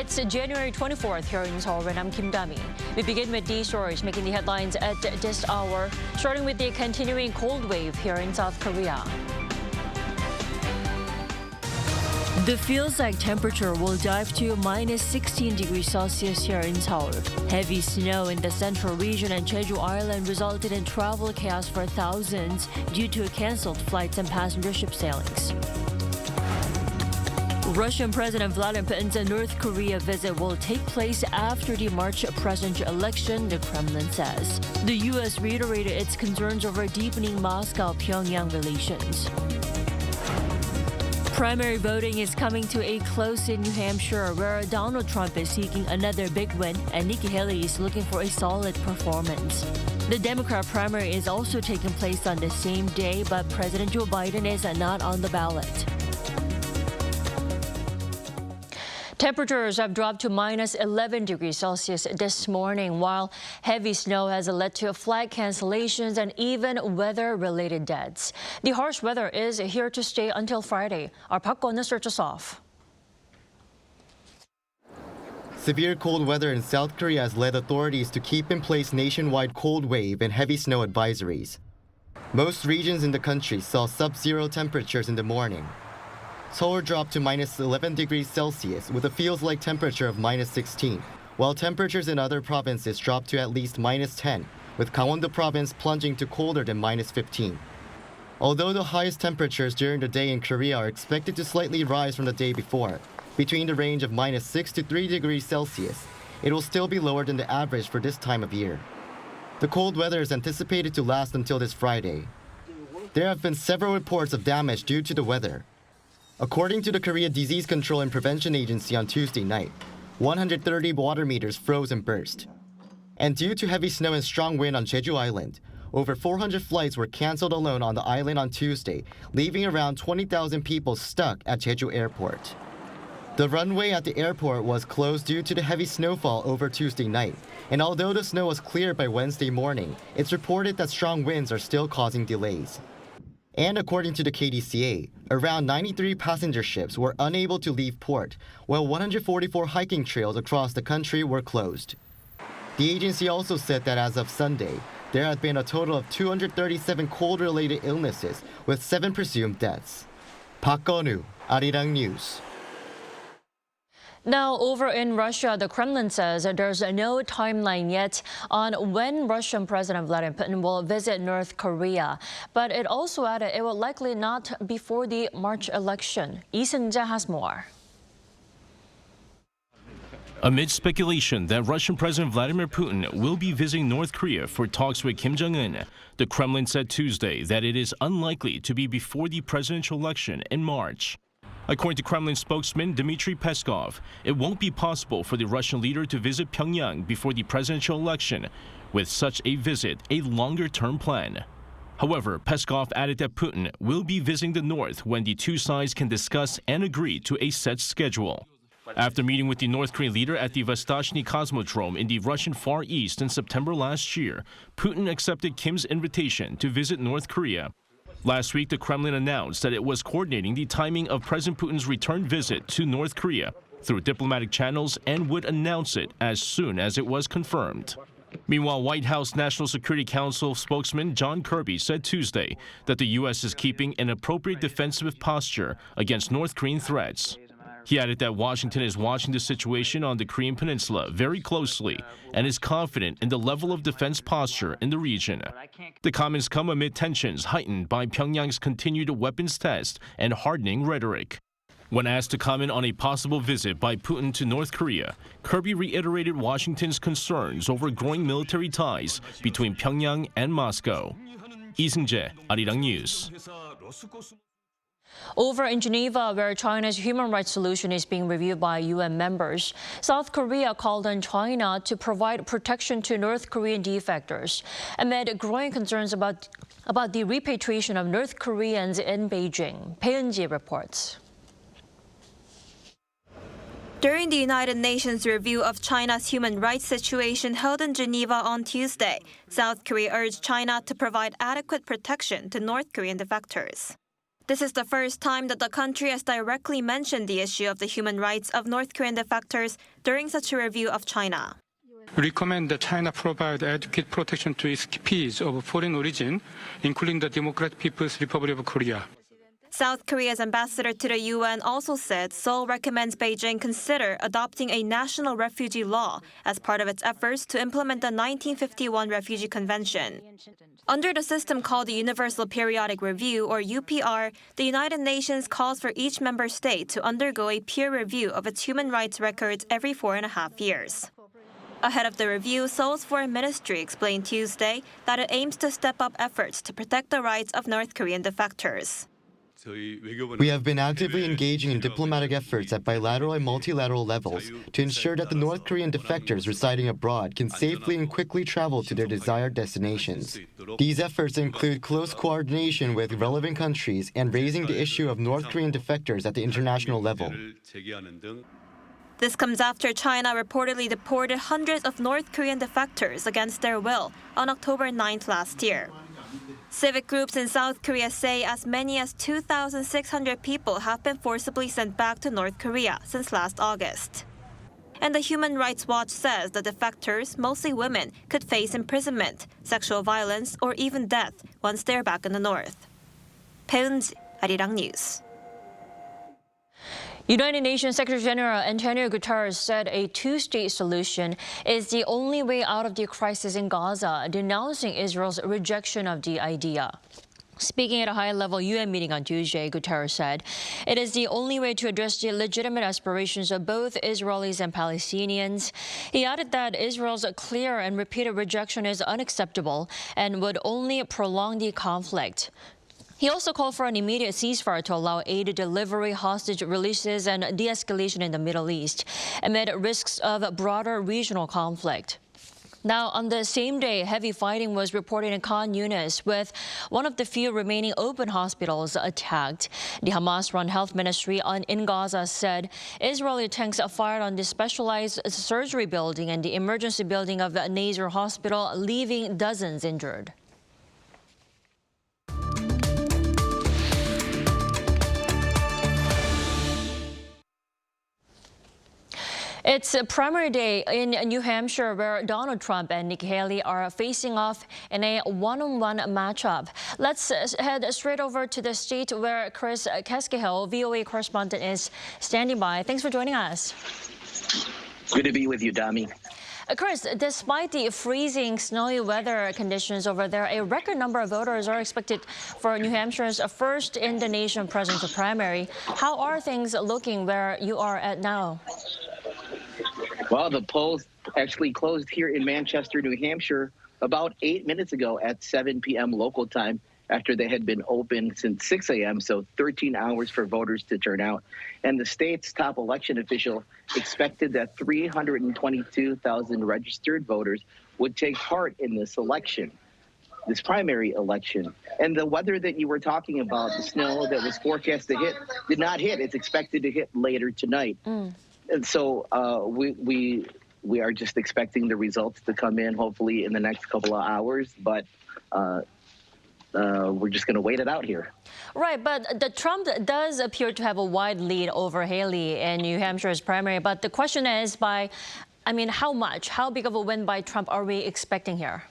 It's January 24th here in Seoul, and I'm Kim Dami. We begin with these stories making the headlines at this hour, starting with the continuing cold wave here in South Korea. The feels-like temperature will dive to minus 16 degrees Celsius here in Seoul. Heavy snow in the central region and Jeju Island resulted in travel chaos for thousands due to canceled flights and passenger ship sailings. Russian President Vladimir Putin's North Korea visit will take place after the March presidential election, the Kremlin says. The U.S. reiterated its concerns over deepening Moscow-Pyongyang relations. Primary voting is coming to a close in New Hampshire, where Donald Trump is seeking another big win and Nikki Haley is looking for a solid performance. The Democrat primary is also taking place on the same day, but President Joe Biden is not on the ballot. Temperatures have dropped to minus 11 degrees Celsius this morning, while heavy snow has led to flight cancellations and even weather-related deaths. The harsh weather is here to stay until Friday. Our Park Go-eun starts us off. Severe cold weather in South Korea has led authorities to keep in place nationwide cold wave and heavy snow advisories. Most regions in the country saw sub-zero temperatures in the morning. Seoul dropped to minus 11 degrees Celsius with a feels-like temperature of minus 16, while temperatures in other provinces dropped to at least minus 10, with Gangwon-do province plunging to colder than minus 15. Although the highest temperatures during the day in Korea are expected to slightly rise from the day before, between the range of minus 6 to 3 degrees Celsius, it will still be lower than the average for this time of year. The cold weather is anticipated to last until this Friday. There have been several reports of damage due to the weather. According to the Korea Disease Control and Prevention Agency on Tuesday night, 130 water meters froze and burst. And due to heavy snow and strong wind on Jeju Island, over 400 flights were canceled alone on the island on Tuesday, leaving around 20,000 people stuck at Jeju Airport. The runway at the airport was closed due to the heavy snowfall over Tuesday night, and although the snow was cleared by Wednesday morning, it's reported that strong winds are still causing delays. And according to the KDCA, around 93 passenger ships were unable to leave port, while 144 hiking trails across the country were closed. The agency also said that as of Sunday, there had been a total of 237 cold-related illnesses, with 7 presumed deaths. Park Go-eun, Arirang News. Now, over in Russia, the Kremlin says there's no timeline yet on when Russian President Vladimir Putin will visit North Korea. But it also added it will likely not before the March election. Lee Seung-jae has more. Amid speculation that Russian President Vladimir Putin will be visiting North Korea for talks with Kim Jong-un, the Kremlin said Tuesday that it is unlikely to be before the presidential election in March. According to Kremlin spokesman Dmitry Peskov, it won't be possible for the Russian leader to visit Pyongyang before the presidential election, with such a visit a longer-term plan. However, Peskov added that Putin will be visiting the north when the two sides can discuss and agree to a set schedule. After meeting with the North Korean leader at the Vostochny Cosmodrome in the Russian Far East in September last year, Putin accepted Kim's invitation to visit North Korea. Last week, the Kremlin announced that it was coordinating the timing of President Putin's return visit to North Korea through diplomatic channels and would announce it as soon as it was confirmed. Meanwhile, White House National Security Council spokesman John Kirby said Tuesday that the U.S. is keeping an appropriate defensive posture against North Korean threats. He added that Washington is watching the situation on the Korean Peninsula very closely and is confident in the level of defense posture in the region. The comments come amid tensions heightened by Pyongyang's continued weapons test and hardening rhetoric. When asked to comment on a possible visit by Putin to North Korea, Kirby reiterated Washington's concerns over growing military ties between Pyongyang and Moscow. Lee Seung-jae, Arirang News. Over in Geneva, where China's human rights solution is being reviewed by UN members, South Korea called on China to provide protection to North Korean defectors amid growing concerns about the repatriation of North Koreans in Beijing. Peunji reports. During the United Nations review of China's human rights situation held in Geneva on Tuesday, South Korea urged China to provide adequate protection to North Korean defectors. This is the first time that the country has directly mentioned the issue of the human rights of North Korean defectors during such a review of China. We recommend that China provide adequate protection to its peers of foreign origin, including the Democratic People's Republic of Korea. South Korea's ambassador to the UN also said Seoul recommends Beijing consider adopting a national refugee law as part of its efforts to implement the 1951 Refugee Convention. Under the system called the Universal Periodic Review, or UPR, the United Nations calls for each member state to undergo a peer review of its human rights records every 4.5 years. Ahead of the review, Seoul's foreign ministry explained Tuesday that it aims to step up efforts to protect the rights of North Korean defectors. We have been actively engaging in diplomatic efforts at bilateral and multilateral levels to ensure that the North Korean defectors residing abroad can safely and quickly travel to their desired destinations. These efforts include close coordination with relevant countries and raising the issue of North Korean defectors at the international level. This comes after China reportedly deported hundreds of North Korean defectors against their will on October 9th last year. Civic groups in South Korea say as many as 2,600 people have been forcibly sent back to North Korea since last August. And the Human Rights Watch says the defectors, mostly women, could face imprisonment, sexual violence, or even death once they're back in the north. 배은지, Arirang News. United Nations Secretary-General Antonio Guterres said a two-state solution is the only way out of the crisis in Gaza, denouncing Israel's rejection of the idea. Speaking at a high-level UN meeting on Tuesday, Guterres said it is the only way to address the legitimate aspirations of both Israelis and Palestinians. He added that Israel's clear and repeated rejection is unacceptable and would only prolong the conflict. He also called for an immediate ceasefire to allow aid delivery, hostage releases, and de-escalation in the Middle East amid risks of broader regional conflict. Now, on the same day, heavy fighting was reported in Khan Yunis, with one of the few remaining open hospitals attacked. The Hamas-run health ministry in Gaza said Israeli tanks fired on the specialized surgery building and the emergency building of Nasser Hospital, leaving dozens injured. It's a primary day in New Hampshire where Donald Trump and Nikki Haley are facing off in a one-on-one matchup. Let's head straight over to the state where Chris Keskihill, VOA correspondent, is standing by. Thanks for joining us. Good to be with you, Dami. Chris, despite the freezing, snowy weather conditions over there, a record number of voters are expected for New Hampshire's first in-the-nation presidential primary. How are things looking where you are at now? Well, the polls actually closed here in Manchester, New Hampshire, about 8 minutes ago at 7 p.m. local time after they had been open since 6 a.m., so 13 hours for voters to turn out. And the state's top election official expected that 322,000 registered voters would take part in this election, this primary election. And the weather that you were talking about, the snow that was forecast to hit, did not hit. It's expected to hit later tonight. And so we are just expecting the results to come in, hopefully, in the next couple of hours. But we're just going to wait it out here. Right, but the Trump does appear to have a wide lead over Haley in New Hampshire's primary. But the question is how much? How big of a win by Trump are we expecting here?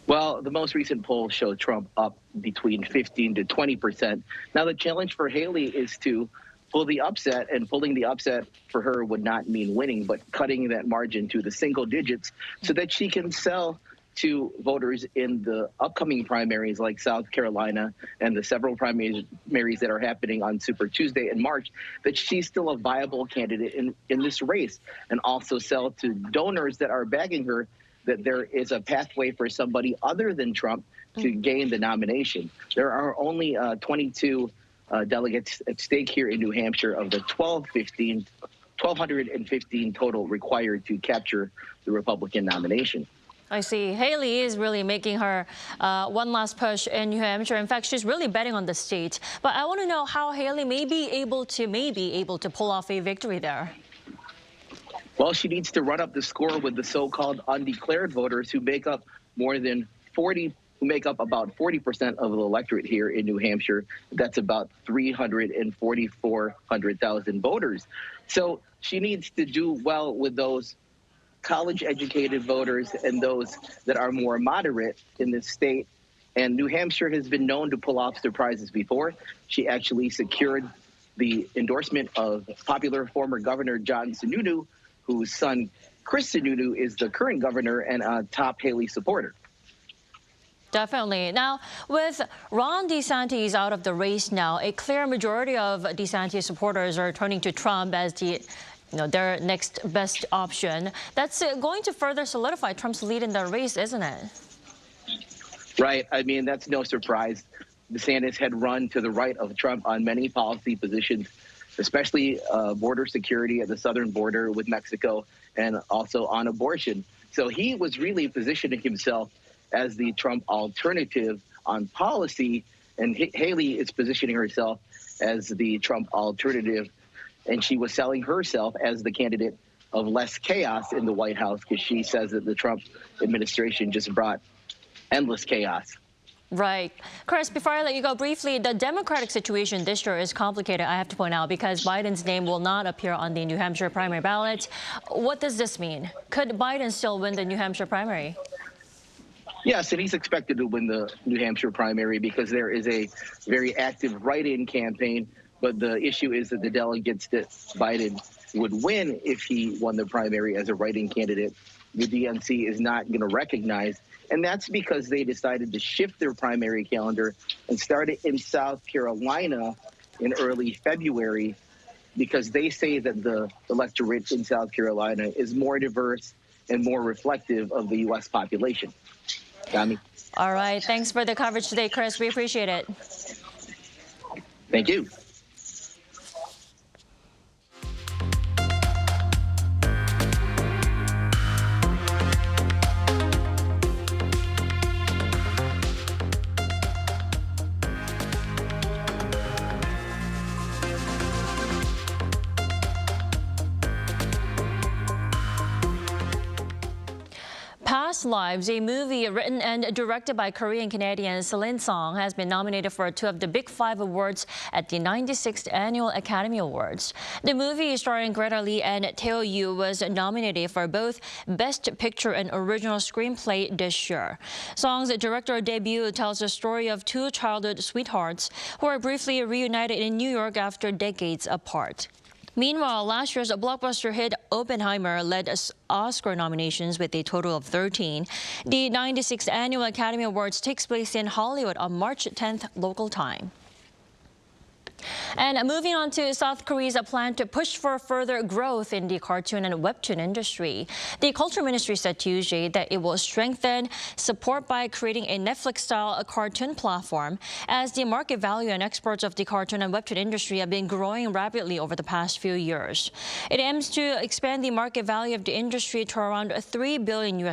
Well, the most recent polls show Trump up between 15 to 20%. Now, the challenge for Haley is to pull the upset, and pulling the upset for her would not mean winning, but cutting that margin to the single digits so that she can sell to voters in the upcoming primaries like South Carolina and the several primaries that are happening on Super Tuesday in March, that she's still a viable candidate in this race, and also sell to donors that are backing her that there is a pathway for somebody other than Trump to gain the nomination. There are only 22 delegates at stake here in New Hampshire of the 1,215 total required to capture the Republican nomination. I see. Haley is really making her one last push in New Hampshire. In fact, she's really betting on the state. But I want to know how Haley may be able to pull off a victory there. Well, she needs to run up the score with the so-called undeclared voters who make up more than 40% who make up about 40% of the electorate here in New Hampshire. That's about 400,000 voters. So she needs to do well with those college-educated voters and those that are more moderate in this state. And New Hampshire has been known to pull off surprises before. She actually secured the endorsement of popular former Governor John Sununu, whose son Chris Sununu is the current governor and a top Haley supporter. Definitely. Now, with Ron DeSantis out of the race now, a clear majority of DeSantis supporters are turning to Trump as their next best option. That's going to further solidify Trump's lead in the race, isn't it? Right. I mean, that's no surprise. DeSantis had run to the right of Trump on many policy positions, especially border security at the southern border with Mexico and also on abortion. So he was really positioning himself as the Trump alternative on policy, and Haley is positioning herself as the Trump alternative, and she was selling herself as the candidate of less chaos in the White House because she says that the Trump administration just brought endless chaos. Right. Chris, before I let you go briefly, the Democratic situation this year is complicated, I have to point out, because Biden's name will not appear on the New Hampshire primary ballot. What does this mean? Could Biden still win the New Hampshire primary? Yes, and he's expected to win the New Hampshire primary because there is a very active write-in campaign. But the issue is that the delegates that Biden would win if he won the primary as a write-in candidate, the DNC is not going to recognize. And that's because they decided to shift their primary calendar and start it in South Carolina in early February because they say that the electorate in South Carolina is more diverse and more reflective of the U.S. population. Tommy? All right. Thanks for the coverage today, Chris. We appreciate it. Thank you. Past Lives, a movie written and directed by Korean-Canadian Celine Song, has been nominated for 2 of the Big 5 awards at the 96th Annual Academy Awards. The movie, starring Greta Lee and Teo Yoo, was nominated for both Best Picture and Original Screenplay this year. Song's director debut tells the story of 2 childhood sweethearts who are briefly reunited in New York after decades apart. Meanwhile, last year's blockbuster hit Oppenheimer led Oscar nominations with a total of 13. The 96th Annual Academy Awards takes place in Hollywood on March 10th local time. And moving on to South Korea's plan to push for further growth in the cartoon and webtoon industry. The Culture Ministry said Tuesday that it will strengthen support by creating a Netflix-style cartoon platform, as the market value and exports of the cartoon and webtoon industry have been growing rapidly over the past few years. It aims to expand the market value of the industry to around $3 billion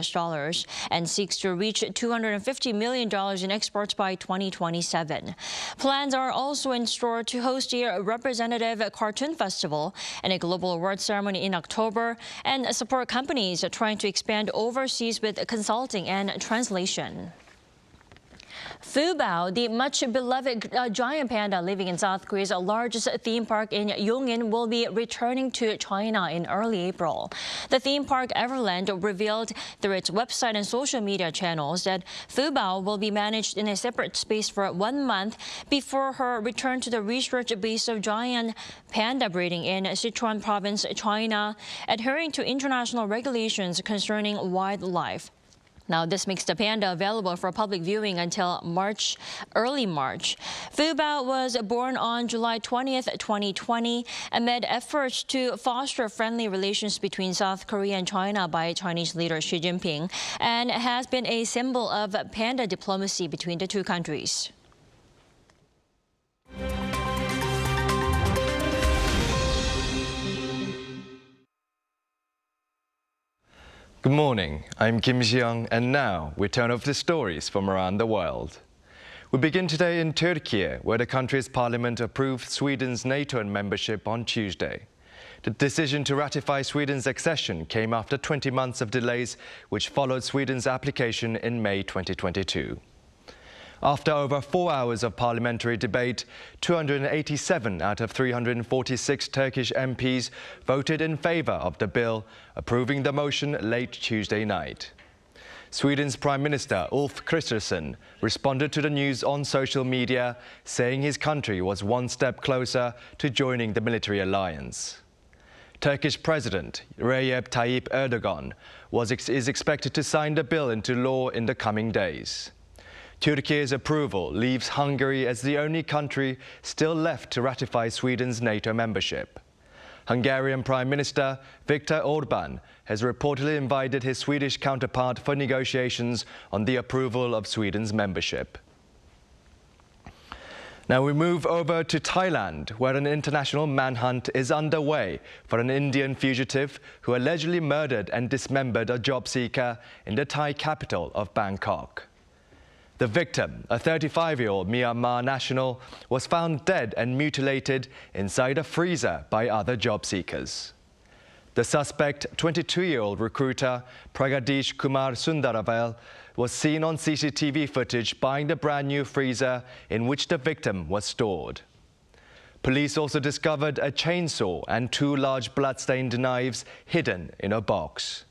and seeks to reach $250 million in exports by 2027. Plans are also in store to host a representative cartoon festival and a global award ceremony in October, and support companies trying to expand overseas with consulting and translation. Fubao, the much-beloved giant panda living in South Korea's largest theme park in Yongin, will be returning to China in early April. The theme park Everland revealed through its website and social media channels that Fubao will be managed in a separate space for 1 month before her return to the research base of giant panda breeding in Sichuan province, China, adhering to international regulations concerning wildlife. Now, this makes the panda available for public viewing until early March. Fubao was born on July 20th, 2020, amid efforts to foster friendly relations between South Korea and China by Chinese leader Xi Jinping, and has been a symbol of panda diplomacy between the two countries. Good morning, I'm Kim Ji-young, and now we turn over to stories from around the world. We begin today in Turkey, where the country's parliament approved Sweden's NATO membership on Tuesday. The decision to ratify Sweden's accession came after 20 months of delays, which followed Sweden's application in May 2022. After over 4 hours of parliamentary debate, 287 out of 346 Turkish MPs voted in favour of the bill, approving the motion late Tuesday night. Sweden's Prime Minister Ulf Kristersson responded to the news on social media, saying his country was one step closer to joining the military alliance. Turkish President Recep Tayyip Erdogan is expected to sign the bill into law in the coming days. Turkey's approval leaves Hungary as the only country still left to ratify Sweden's NATO membership. Hungarian Prime Minister Viktor Orbán has reportedly invited his Swedish counterpart for negotiations on the approval of Sweden's membership. Now we move over to Thailand, where an international manhunt is underway for an Indian fugitive who allegedly murdered and dismembered a job seeker in the Thai capital of Bangkok. The victim, a 35-year-old Myanmar national, was found dead and mutilated inside a freezer by other job seekers. The suspect, 22-year-old recruiter Pragadish Kumar Sundaravel, was seen on CCTV footage buying the brand-new freezer in which the victim was stored. Police also discovered a chainsaw and 2 large blood-stained knives hidden in a box.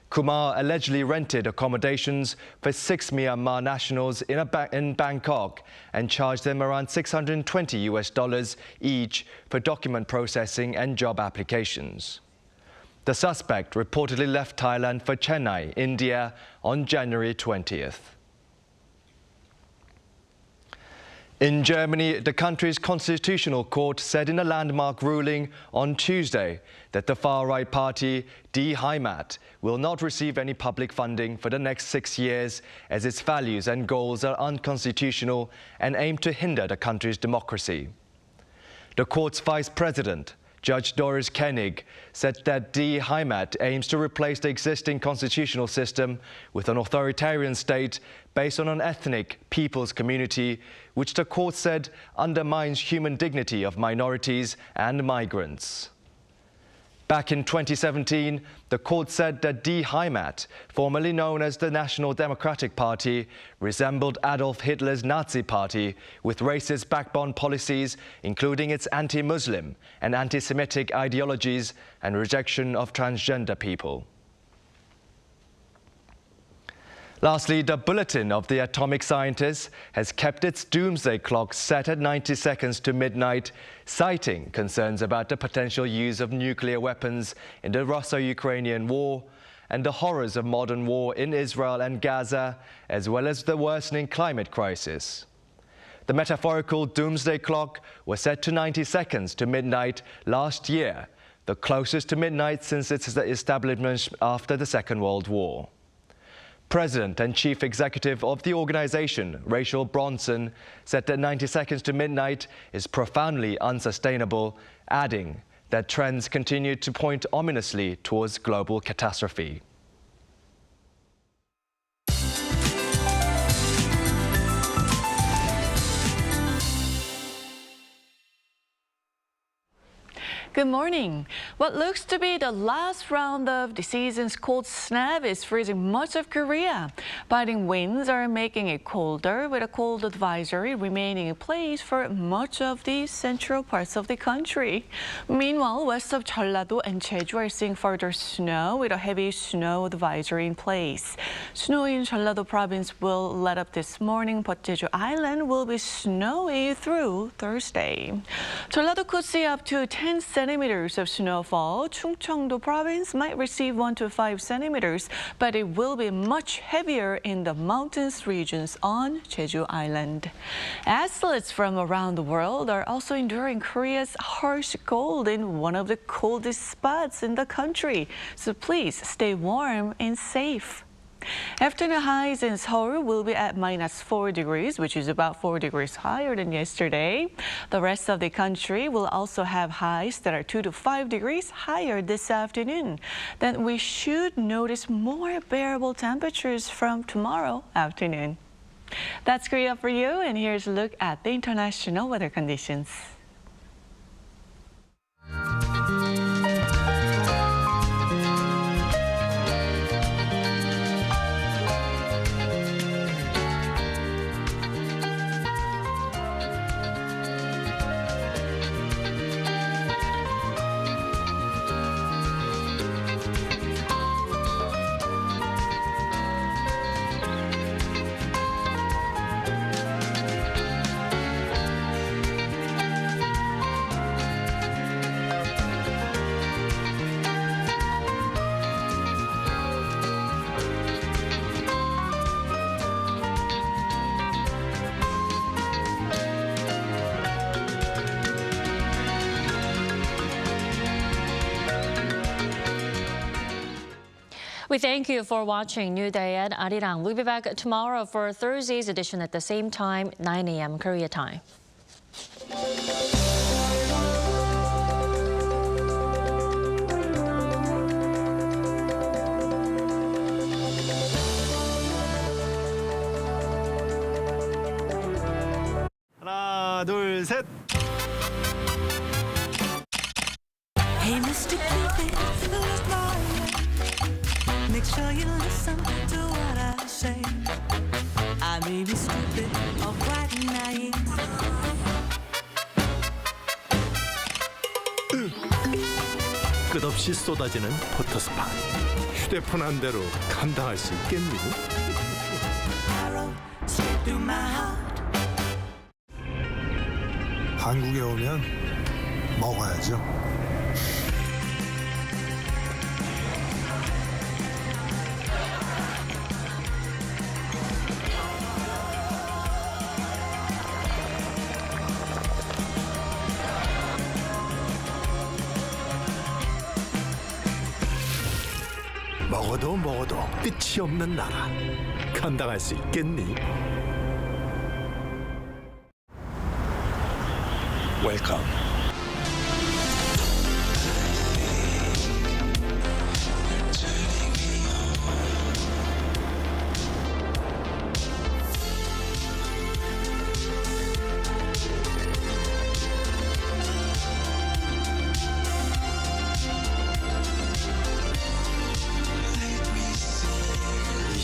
Kumar allegedly rented accommodations for 6 Myanmar nationals in Bangkok and charged them around $620 each for document processing and job applications. The suspect reportedly left Thailand for Chennai, India, on January 20th. In Germany, the country's constitutional court said in a landmark ruling on Tuesday that the far-right party Die Heimat will not receive any public funding for the next 6 years as its values and goals are unconstitutional and aim to hinder the country's democracy. The court's vice president, Judge Doris Koenig, said that Die Heimat aims to replace the existing constitutional system with an authoritarian state based on an ethnic people's community, which the court said undermines human dignity of minorities and migrants. Back in 2017, the court said that Die Heimat, formerly known as the National Democratic Party, resembled Adolf Hitler's Nazi Party with racist backbone policies, including its anti-Muslim and anti-Semitic ideologies and rejection of transgender people. Lastly, the Bulletin of the Atomic Scientists has kept its Doomsday Clock set at 90 seconds to midnight, citing concerns about the potential use of nuclear weapons in the Russo-Ukrainian war and the horrors of modern war in Israel and Gaza, as well as the worsening climate crisis. The metaphorical Doomsday Clock was set to 90 seconds to midnight last year, the closest to midnight since its establishment after the Second World War. President and Chief Executive of the organization, Rachel Bronson, said that 90 seconds to midnight is profoundly unsustainable, adding that trends continue to point ominously towards global catastrophe. Good morning. What looks to be the last round of the season's cold snap is freezing much of Korea. Biting winds are making it colder, with a cold advisory remaining in place for much of the central parts of the country. Meanwhile, west of Jeollado and Jeju are seeing further snow, with a heavy snow advisory in place. Snow in Jeollado province will let up this morning, but Jeju Island will be snowy through Thursday. Jeollado could see up to 10 centimeters of snowfall. Chungcheongdo province might receive 1 to 5 centimeters, but it will be much heavier in the mountainous regions on Jeju Island. Athletes from around the world are also enduring Korea's harsh cold in one of the coldest spots in the country. So please stay warm and safe. Afternoon highs in Seoul will be at -4 degrees, which is about 4 degrees higher than yesterday. The rest of the country will also have highs that are 2 to 5 degrees higher this afternoon. Then we should notice more bearable temperatures from tomorrow afternoon. That's Korea for you, and here's a look at the international weather conditions. We thank you for watching New Day at Arirang. We'll be back tomorrow for Thursday's edition at the same time, 9 a.m. Korea time. 하나, 둘, 셋. Hey, Mr. Cupid, who's mine? Make sure you listen to what I say. I may be stupid or quite naive. 끝없이 쏟아지는 포토스팟. 휴대폰 한 대로 감당할 수 있겠니? Arrow straight through my heart. 한국에 오면 먹어야죠. 먹어도 끝이 없는 나라. 감당할 수 있겠니? 웰컴.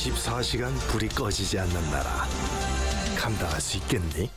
(24시간) 불이 꺼지지 않는 나라. 감당할 수 있겠니?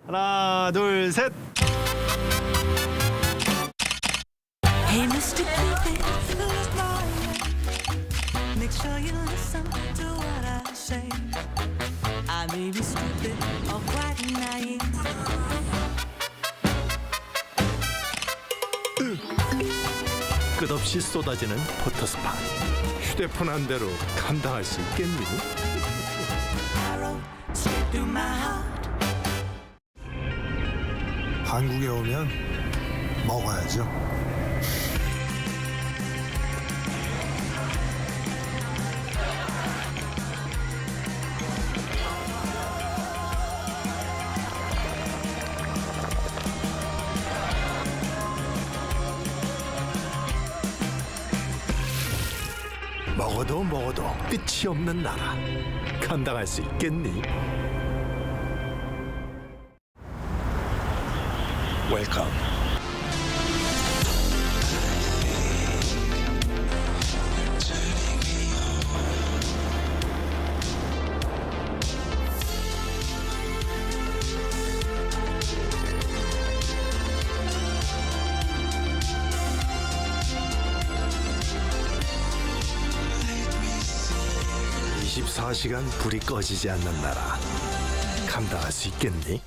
하나, 둘, 셋. Hey, Mr. Cupid, who's mine? Make sure you listen to what I say. I may be stupid or quite naive. 끝없이 쏟아지는 포토스팟. 휴대폰 한 대로 감당할 수 있겠니? Arrow straight through my heart. 한국에 오면 먹어야죠. 먹어도 끝이 없는 나라. 감당할 수 있겠니? 웰컴. 24시간 불이 꺼지지 않는 나라. 감당할 수 있겠니?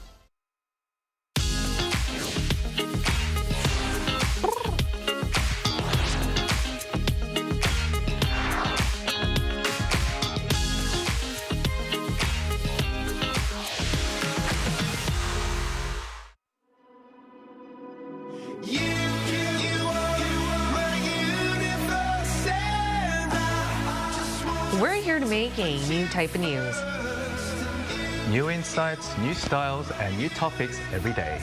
We're here to make a new type of news. New insights, new styles, and new topics every day.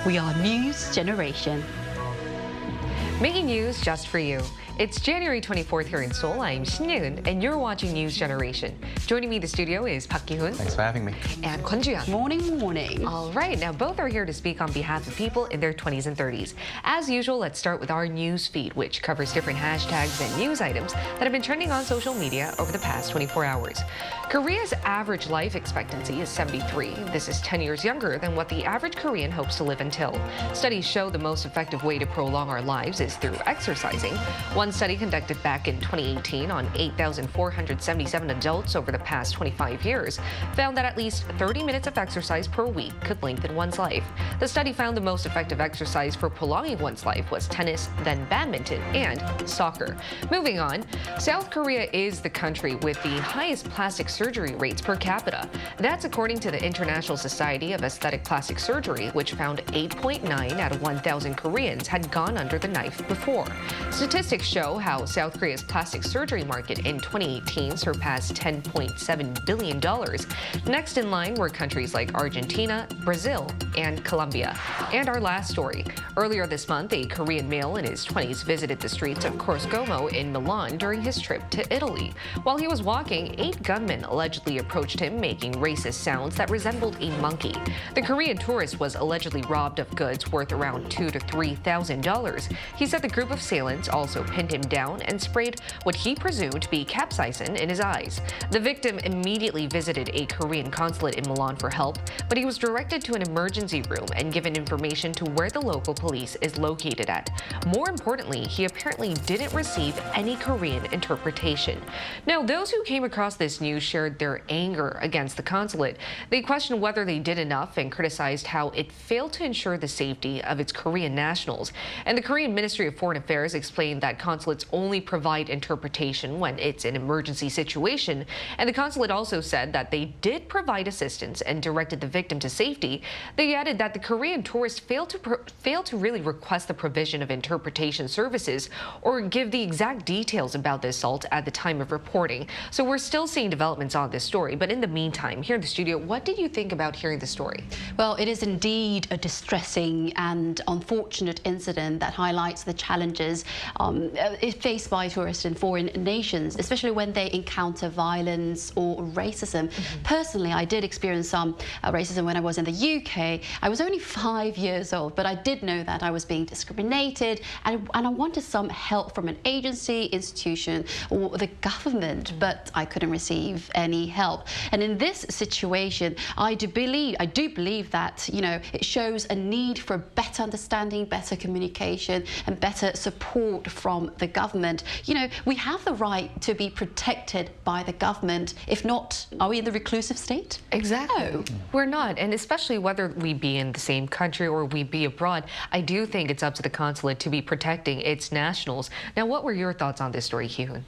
We are News Generation. Making news just for you. It's January 24th here in Seoul. I'm Shin Yoon, and you're watching News Generation. Joining me in the studio is Park Ki-hoon. Thanks for having me. And Kwon Ju-yeon. Morning, morning. All right, now both are here to speak on behalf of people in their 20s and 30s. As usual, let's start with our news feed, which covers different hashtags and news items that have been trending on social media over the past 24 hours. Korea's average life expectancy is 73. This is 10 years younger than what the average Korean hopes to live until. Studies show the most effective way to prolong our lives is through exercising. One study conducted back in 2018 on 8,477 adults over the past 25 years found that at least 30 minutes of exercise per week could lengthen one's life. The study found the most effective exercise for prolonging one's life was tennis, then badminton, and soccer. Moving on, South Korea is the country with the highest plastic surgery rates per capita. That's according to the International Society of Aesthetic Plastic Surgery, which found 8.9 out of 1,000 Koreans had gone under the knife before. Statistics show how South Korea's plastic surgery market in 2018 surpassed $10.7 billion. Next in line were countries like Argentina, Brazil, and Colombia. And our last story. Earlier this month, a Korean male in his 20s visited the streets of Corso in Milan during his trip to Italy. While he was walking, 8 gunmen allegedly approached him, making racist sounds that resembled a monkey. The Korean tourist was allegedly robbed of goods worth around $2,000 to $3,000. He said the group of assailants also pinned him down and sprayed what he presumed to be capsaicin in his eyes. The victim immediately visited a Korean consulate in Milan for help, but he was directed to an emergency room and given information to where the local police is located at. More importantly, he apparently didn't receive any Korean interpretation. Now, those who came across this news shared their anger against the consulate. They questioned whether they did enough and criticized how it failed to ensure the safety of its Korean nationals. And the Korean Ministry of Foreign Affairs explained that consulates only provide interpretation when it's an emergency situation. And the consulate also said that they did provide assistance and directed the victim to safety. They added that the Korean tourist failed to really request the provision of interpretation services or give the exact details about the assault at the time of reporting. So we're still seeing developments on this story. But in the meantime, here in the studio, what did you think about hearing the story? Well, it is indeed a distressing and unfortunate incident that highlights the challenges faced by tourists in foreign nations, especially when they encounter violence or racism. Personally, I did experience some racism when I was in the UK. I was only 5 years old, but I did know that I was being discriminated, and I wanted some help from an agency, institution, or the government, but I couldn't receive any help. And in this situation, I do believe that, you know, it shows a need for better understanding, better communication, and better support from the government. You know, we have the right to be protected by the government. If not, are we in the reclusive state? Exactly. No. We're not. And especially whether we be in the same country or we be abroad, I do think it's up to the consulate to be protecting its nationals. Now, what were your thoughts on this story, Ki-hoon?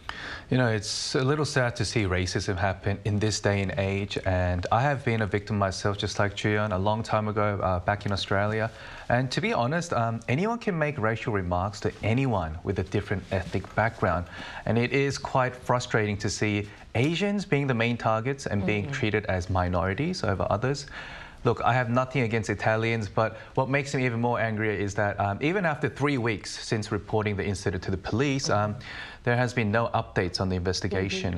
You know, it's a little sad to see racism happen in this day and age. And I have been a victim myself, just like Ju-yeon, a long time ago back in Australia. And to be honest, anyone can make racial remarks to anyone with a different ethnic background. And it is quite frustrating to see Asians being the main targets and being treated as minorities over others. Look, I have nothing against Italians, but what makes me even more angrier is that even after 3 weeks since reporting the incident to the police, there has been no updates on the investigation.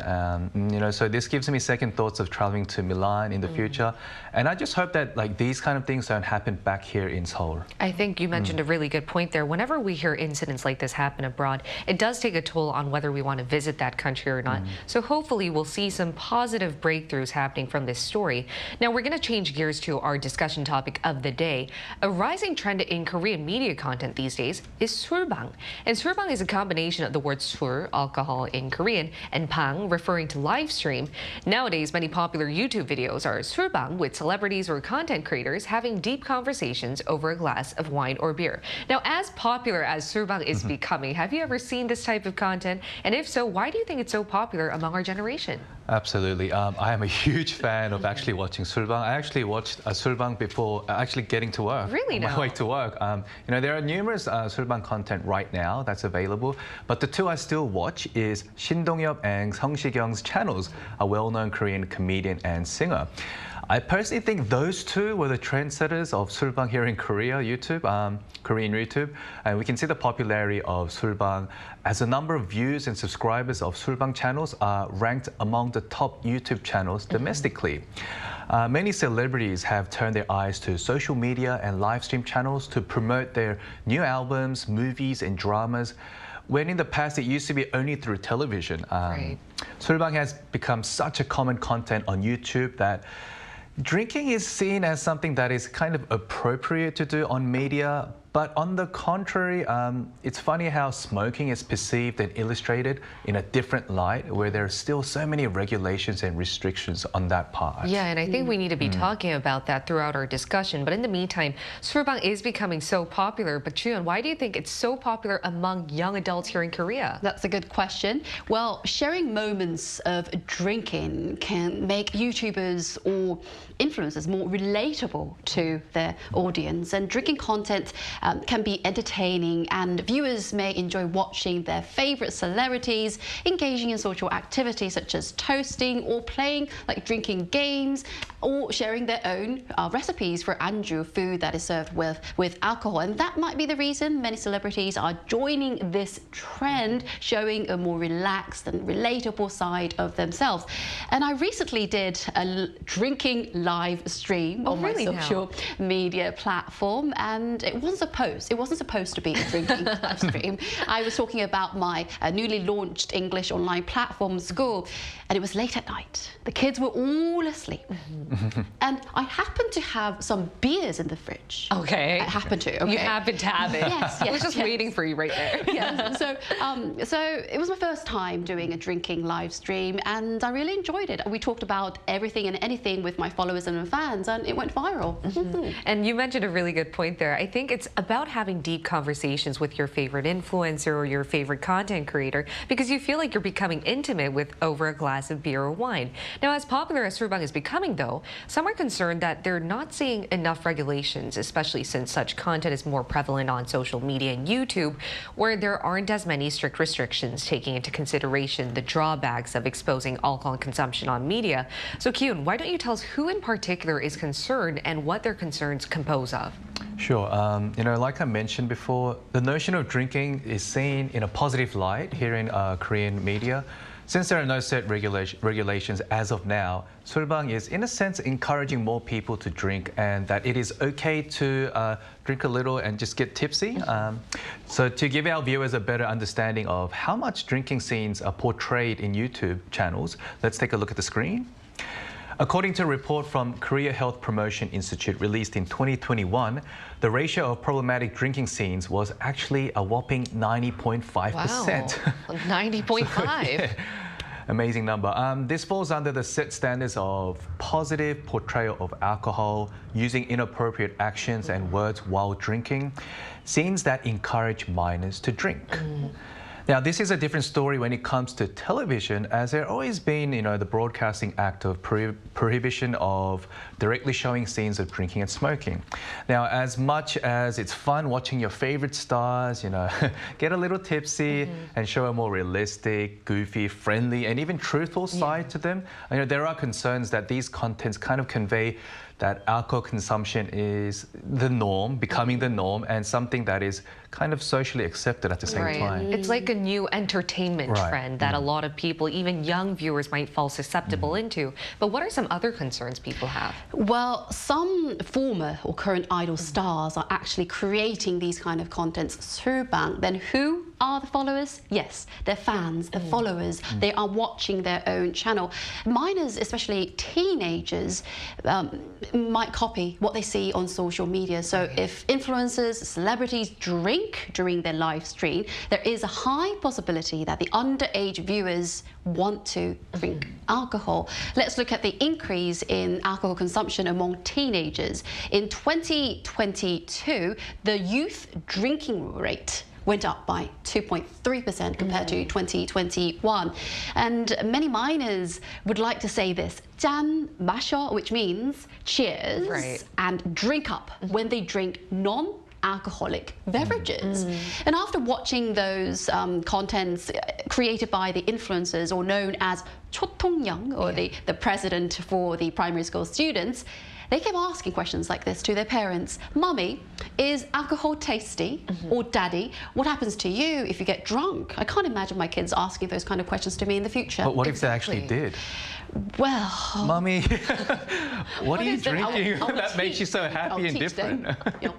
You know, so this gives me second thoughts of traveling to Milan in the future. And I just hope that these kind of things don't happen back here in Seoul. I think you mentioned a really good point there. Whenever we hear incidents like this happen abroad, it does take a toll on whether we want to visit that country or not. So hopefully we'll see some positive breakthroughs happening from this story. Now we're going to change gears to our discussion topic of the day. A rising trend in Korean media content these days is surbang. And surbang is a combination of the word sur, 술, alcohol in Korean, and pang, referring to live stream. Nowadays, many popular YouTube videos are 술bang, with celebrities or content creators having deep conversations over a glass of wine or beer. Now, as popular as surbang is becoming, have you ever seen this type of content? And if so, why do you think it's so popular among our generation? Absolutely. I am a huge fan of actually watching surbang. I actually watched surbang before actually getting to work. Really? On my way to work. There are numerous surbang content right now that's available, but the two I still watch is Shin Dong-yeop and Sung Si-kyung's channels, a well-known Korean comedian and singer. I personally think those two were the trendsetters of surbang here in Korea, Korean YouTube. And we can see the popularity of surbang as the number of views and subscribers of surbang channels are ranked among the top YouTube channels domestically. Many celebrities have turned their eyes to social media and live stream channels to promote their new albums, movies, and dramas, when in the past it used to be only through television. Right. Surbang has become such a common content on YouTube that drinking is seen as something that is kind of appropriate to do on media. But on the contrary, it's funny how smoking is perceived and illustrated in a different light, where there are still so many regulations and restrictions on that part. Yeah, and I think we need to be talking about that throughout our discussion. But in the meantime, surbang is becoming so popular. But Juyeon, why do you think it's so popular among young adults here in Korea? That's a good question. Well, sharing moments of drinking can make YouTubers or influencers more relatable to their audience. And drinking content can be entertaining, and viewers may enjoy watching their favorite celebrities engaging in social activities such as toasting or playing drinking games, or sharing their own recipes for anju, food that is served with alcohol. And that might be the reason many celebrities are joining this trend, showing a more relaxed and relatable side of themselves. And I recently did a drinking live stream on my social media platform, and it wasn't supposed to be a drinking live stream. I was talking about my newly launched English online platform school, and it was late at night. The kids were all asleep. And I happened to have some beers in the fridge. Okay. I happened to. Okay. You happened to have it. Yes. I was just waiting for you right there. Yes. So it was my first time doing a drinking live stream, and I really enjoyed it. We talked about everything and anything with my followers and fans, and it went viral. And you mentioned a really good point there. I think it's about having deep conversations with your favorite influencer or your favorite content creator, because you feel like you're becoming intimate with over a glass of beer or wine. Now, as popular as surbang is becoming, though, some are concerned that they're not seeing enough regulations, especially since such content is more prevalent on social media and YouTube, where there aren't as many strict restrictions taking into consideration the drawbacks of exposing alcohol consumption on media. So, Kyun, why don't you tell us who in particular is concerned and what their concerns compose of? Sure. Like I mentioned before, the notion of drinking is seen in a positive light here in Korean media. Since there are no set regulations as of now, surbang is in a sense encouraging more people to drink, and that it is okay to drink a little and just get tipsy. So to give our viewers a better understanding of how much drinking scenes are portrayed in YouTube channels, let's take a look at the screen. According to a report from Korea Health Promotion Institute released in 2021, the ratio of problematic drinking scenes was actually a whopping 90.5%. Wow, 90.5. Amazing number. This falls under the set standards of positive portrayal of alcohol, using inappropriate actions and words while drinking, scenes that encourage minors to drink. Now, this is a different story when it comes to television, as there always been, the Broadcasting Act of prohibition of directly showing scenes of drinking and smoking. Now, as much as it's fun watching your favorite stars, get a little tipsy and show a more realistic, goofy, friendly, and even truthful side to them, there are concerns that these contents kind of convey that alcohol consumption is the norm, becoming the norm, and something that is kind of socially accepted at the same time. It's like a new entertainment trend that a lot of people, even young viewers, might fall susceptible into. But what are some other concerns people have? Well, some former or current idol stars are actually creating these kind of contents through Bang. Then who are the followers? Yes, they're fans, they're followers. They are watching their own channel. Minors, especially teenagers, might copy what they see on social media. So if influencers, celebrities drink during their live stream, there is a high possibility that the underage viewers want to drink alcohol. Let's look at the increase in alcohol consumption among teenagers. In 2022, the youth drinking rate went up by 2.3% compared to 2021. And many minors would like to say this, 짠 마셔, which means cheers, and drink up when they drink non-alcoholic beverages. And after watching those contents created by the influencers, or known as 초통령, or the president for the primary school students, they kept asking questions like this to their parents. Mummy, is alcohol tasty? Or Daddy, what happens to you if you get drunk? I can't imagine my kids asking those kind of questions to me in the future. But what if they actually did? Well... Mummy, what are you drinking that makes you so happy and different?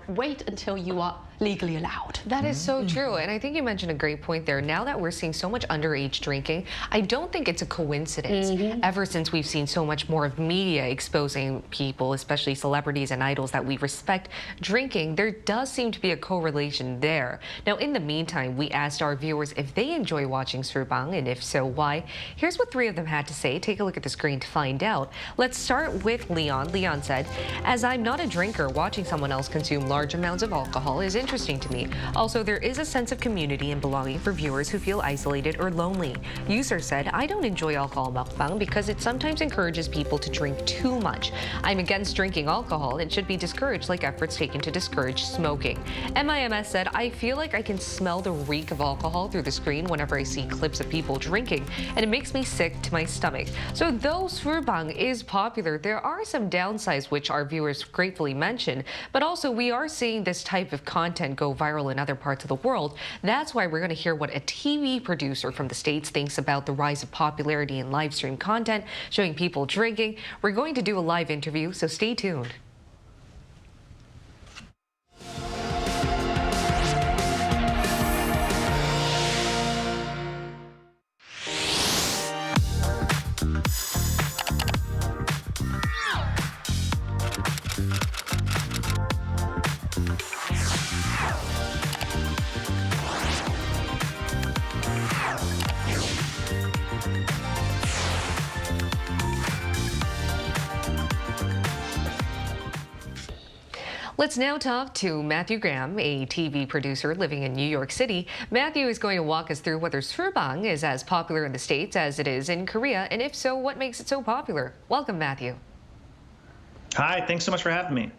Wait until you are legally allowed. That is so true. And I think you mentioned a great point there. Now that we're seeing so much underage drinking, I don't think it's a coincidence. Ever since we've seen so much more of media exposing people, especially celebrities and idols that we respect, drinking, there does seem to be a correlation there. Now, in the meantime, we asked our viewers if they enjoy watching Fubao, and if so, why. Here's what 3 of them had to say. Take a look at the screen to find out. Let's start with Leon. Leon said, as I'm not a drinker, watching someone else consume large amounts of alcohol is interesting to me. Also, there is a sense of community and belonging for viewers who feel isolated or lonely. User said, I don't enjoy alcohol mukbang because it sometimes encourages people to drink too much. I'm against drinking alcohol. It should be discouraged like efforts taken to discourage smoking. MIMS said, I feel like I can smell the reek of alcohol through the screen whenever I see clips of people drinking, and it makes me sick to my stomach. So though Fubao is popular, there are some downsides which our viewers gratefully mention, but also we are seeing this type of content go viral in other parts of the world. That's why we're going to hear what a TV producer from the States thinks about the rise of popularity in live stream content showing people drinking. We're going to do a live interview, so stay tuned. Let's now talk to Matthew Graham, a TV producer living in New York City. Matthew is going to walk us through whether Fubao is as popular in the States as it is in Korea, and if so, what makes it so popular. Welcome, Matthew. Hi, thanks so much for having me.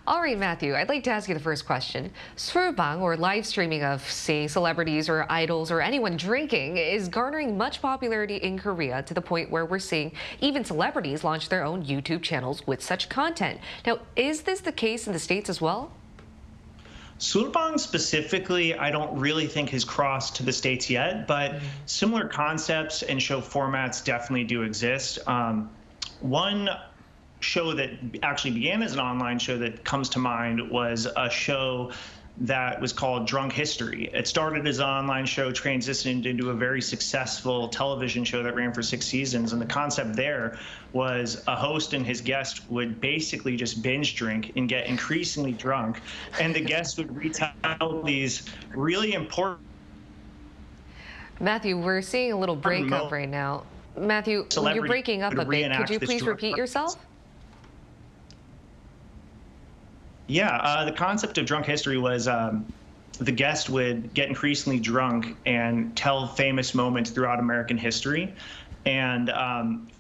All right, Matthew, I'd like to ask you the first question. Fubao, or live streaming of seeing celebrities or idols or anyone drinking, is garnering much popularity in Korea to the point where we're seeing even celebrities launch their own YouTube channels with such content. Now, is this the case in the States as well? Fubao specifically, I don't really think has crossed to the States yet, but similar concepts and show formats definitely do exist. One show that actually began as an online show that comes to mind was a show that was called Drunk History. It started as an online show, transitioned into a very successful television show that ran for 6 seasons. And the concept there was a host and his guest would basically just binge drink and get increasingly drunk. And the guest would retell these really important... Matthew, we're seeing a little breakup right now. Matthew, you're breaking up a bit. Could you please repeat yourself? Yeah, the concept of Drunk History was the guest would get increasingly drunk and tell famous moments throughout American history. And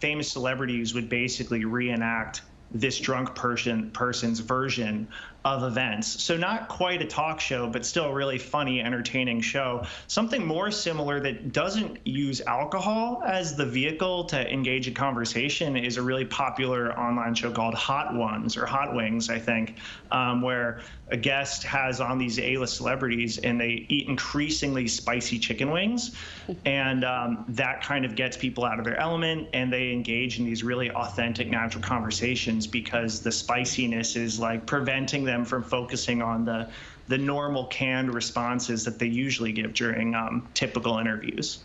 famous celebrities would basically reenact this drunk person's version of events. So not quite a talk show, but still a really funny, entertaining show. Something more similar that doesn't use alcohol as the vehicle to engage in conversation is a really popular online show called Hot Ones, or Hot Wings, I think, where a guest has on these A-list celebrities and they eat increasingly spicy chicken wings. And that kind of gets people out of their element, and they engage in these really authentic, natural conversations because the spiciness is like preventing them them from focusing on the normal canned responses that they usually give during typical interviews.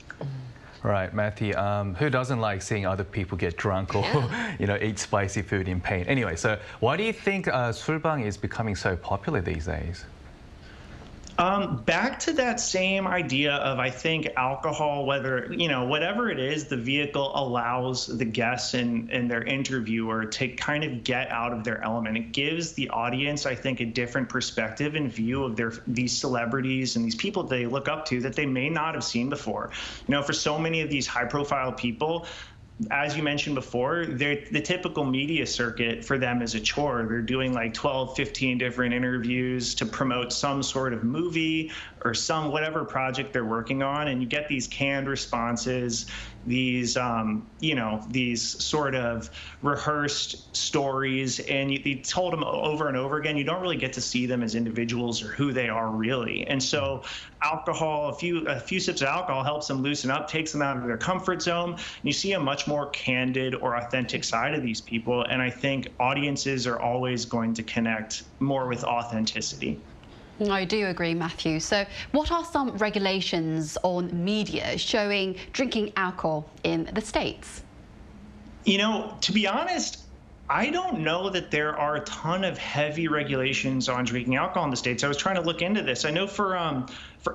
Right, Matthew, who doesn't like seeing other people get drunk or, eat spicy food in pain? Anyway, so why do you think 술bang is becoming so popular these days? Back to that same idea of, I think, alcohol, whether, whatever it is, the vehicle allows the guests and their interviewer to kind of get out of their element. It gives the audience, I think, a different perspective and view of these celebrities and these people they look up to that they may not have seen before. For so many of these high-profile people, as you mentioned before, the typical media circuit for them is a chore. They're doing like 12, 15 different interviews to promote some sort of movie or whatever project they're working on. And you get these canned responses, these, these sort of rehearsed stories, and you told them over and over again. You don't really get to see them as individuals or who they are really. And so alcohol, a few sips of alcohol helps them loosen up, takes them out of their comfort zone. And you see a much more candid or authentic side of these people. And I think audiences are always going to connect more with authenticity. I do agree, Matthew. So what are some regulations on media showing drinking alcohol in the States? To be honest, I don't know that there are a ton of heavy regulations on drinking alcohol in the States. I was trying to look into this. I know for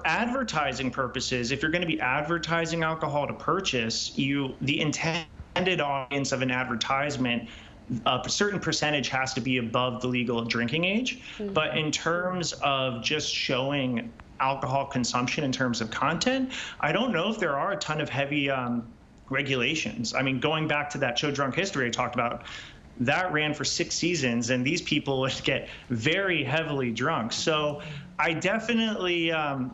advertising purposes, if you're going to be advertising alcohol to purchase, the intended audience of an advertisement, a certain percentage has to be above the legal drinking age. Mm-hmm. But in terms of just showing alcohol consumption in terms of content, I don't know if there are a ton of heavy regulations. I mean, going back to that show Drunk History I talked about, that ran for 6 seasons, and these people would get very heavily drunk. So I definitely, I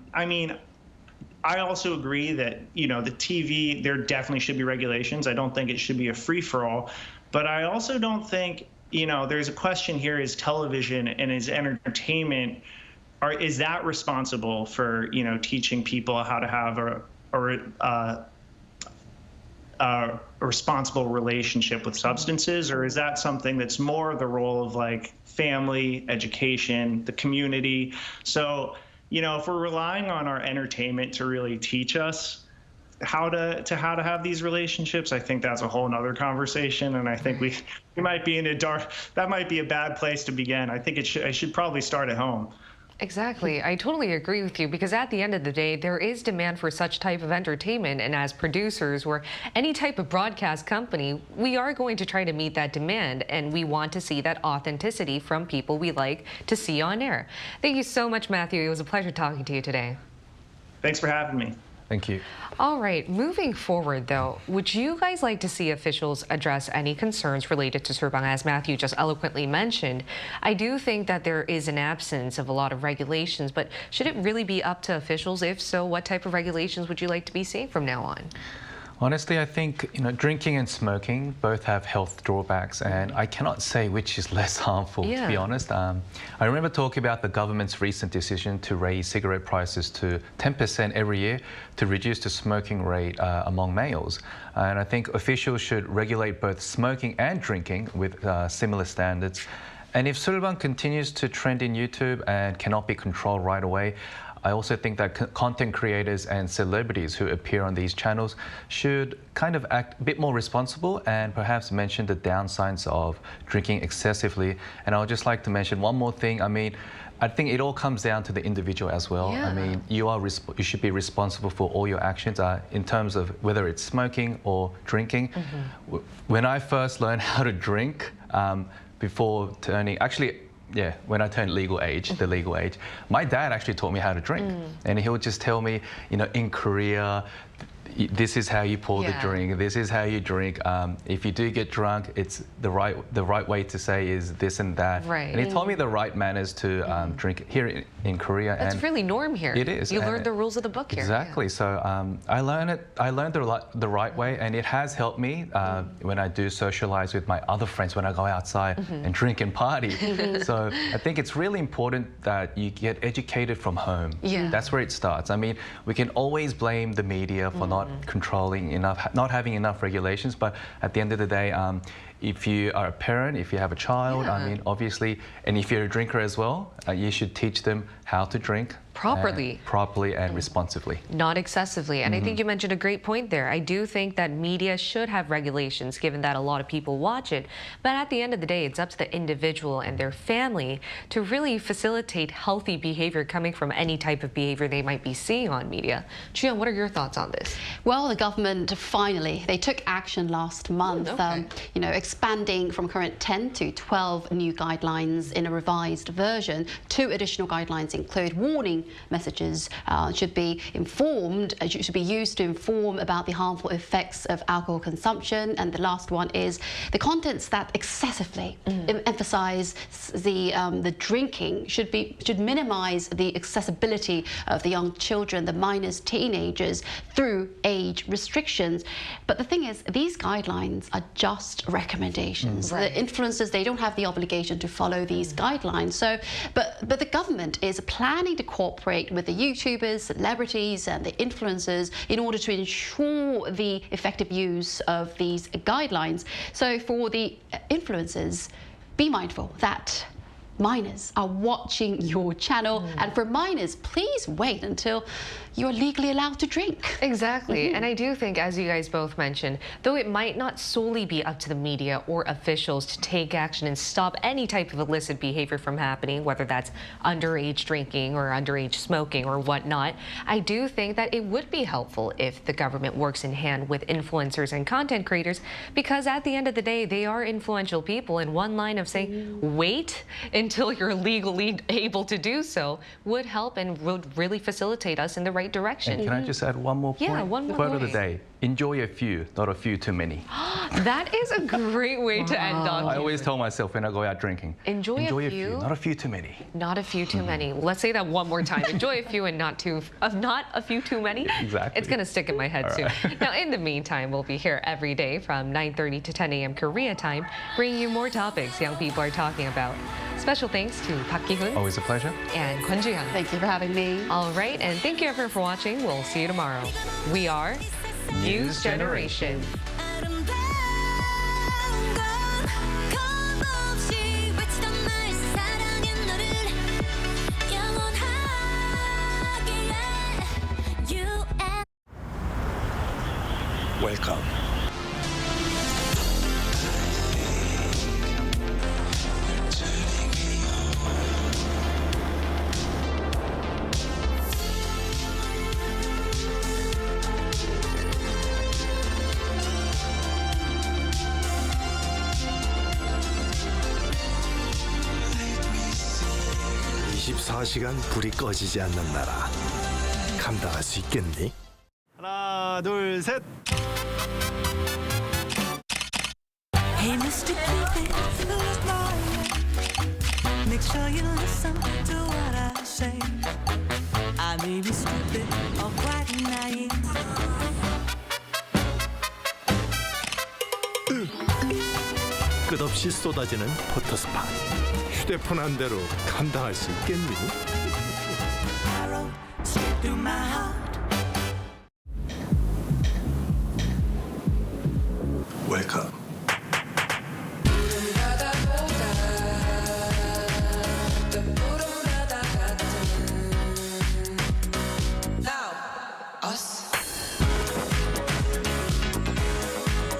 also agree that, the TV, there definitely should be regulations. I don't think it should be a free-for-all. But I also don't think, there's a question here, is television and is entertainment, is that responsible for, teaching people how to have a responsible relationship with substances, or is that something that's more the role of like family, education, the community? So, if we're relying on our entertainment to really teach us how to have these relationships, I think that's a whole nother conversation, and I think we might be that might be a bad place to begin. I think it should probably start at home. Exactly. I totally agree with you, because at the end of the day, there is demand for such type of entertainment, and as producers or any type of broadcast company, we are going to try to meet that demand, and we want to see that authenticity from people we like to see on air. Thank you so much, Matthew. It was a pleasure talking to you today. Thanks for having me. Thank you. All right, moving forward though, would you guys like to see officials address any concerns related to surbang? As Matthew just eloquently mentioned, I do think that there is an absence of a lot of regulations, but should it really be up to officials? If so, what type of regulations would you like to be seeing from now on? Honestly, I think drinking and smoking both have health drawbacks, and I cannot say which is less harmful, to be honest. I remember talking about the government's recent decision to raise cigarette prices to 10% every year to reduce the smoking rate among males. And I think officials should regulate both smoking and drinking with similar standards. And if surbang continues to trend in YouTube and cannot be controlled right away, I also think that content creators and celebrities who appear on these channels should kind of act a bit more responsible and perhaps mention the downsides of drinking excessively. And I would just like to mention one more thing. I think it all comes down to the individual as well. Yeah. You should be responsible for all your actions in terms of whether it's smoking or drinking. Mm-hmm. When I first learned how to drink before turning, when I turned the legal age, my dad actually taught me how to drink. And he would just tell me, in Korea, this is how you pour the drink, this is how you drink. If you do get drunk, it's the right way to say is this and that. Right. And he taught me the right manners to drink here in Korea. That's really norm here. It is. You learned the rules of the book here. Exactly. So I learned the right way, and it has helped me when I do socialize with my other friends, when I go outside and drink and party. So I think it's really important that you get educated from home. Yeah. That's where it starts. We can always blame the media for not not controlling enough, not having enough regulations. But at the end of the day, if you are a parent, if you have a child, I mean, obviously, and if you're a drinker as well, you should teach them how to drink properly and responsibly. Not excessively. And I think you mentioned a great point there. I do think that media should have regulations, given that a lot of people watch it. But at the end of the day, it's up to the individual and their family to really facilitate healthy behavior coming from any type of behavior they might be seeing on media. Chuyeon, what are your thoughts on this? Well, the government finally, they took action last month, you know, expanding from current 10 to 12 new guidelines in a revised version. 2 additional guidelines include warning messages should be used to inform about the harmful effects of alcohol consumption, and the last one is the contents that excessively emphasize the drinking should minimize the accessibility of the young children, the minors, teenagers, through age restrictions. But the thing is, these guidelines are just recommendations. The influencers, they don't have the obligation to follow these guidelines. So, but the government is planning to cooperate with the YouTubers, celebrities, and the influencers in order to ensure the effective use of these guidelines. So for the influencers, be mindful that minors are watching your channel, and for minors, please wait until you're legally allowed to drink. Exactly. And I do think, as you guys both mentioned, though it might not solely be up to the media or officials to take action and stop any type of illicit behavior from happening, whether that's underage drinking or underage smoking or whatnot, I do think that it would be helpful if the government works in hand with influencers and content creators, because at the end of the day, they are influential people, and one line of saying, wait until you're legally able to do so would help and would really facilitate us in the right direction. And can I just add one more point? Yeah, one more Quote point. of the day: enjoy a few, not a few too many. That is a great way to end on. I always tell myself when I go out drinking, enjoy a few, not a few too many. Not a few too many. Let's say that one more time. Enjoy a few and not a few too many. Exactly. It's gonna stick in my head soon. Now, in the meantime, we'll be here every day from 9:30 to 10 a.m. Korea time, bringing you more topics young people are talking about. Special thanks to Park Ki-hoon. Always a pleasure. And Kwon Ju-hyun. Thank you for having me. All right, and thank you everyone for watching. We'll see you tomorrow. We are News Generation. Welcome. (24시간) 불이 꺼지지 않는 나라. 감당할 수 있겠니? 하나, 둘, 셋. Hey, Mr. Cupid, who's my way? Make sure you listen to what I say. I may be stupid or quite naive. 끝없이 쏟아지는 포토스팟. 휴대폰 한 대로 감당할 수 있겠니? Arrow straight through my heart.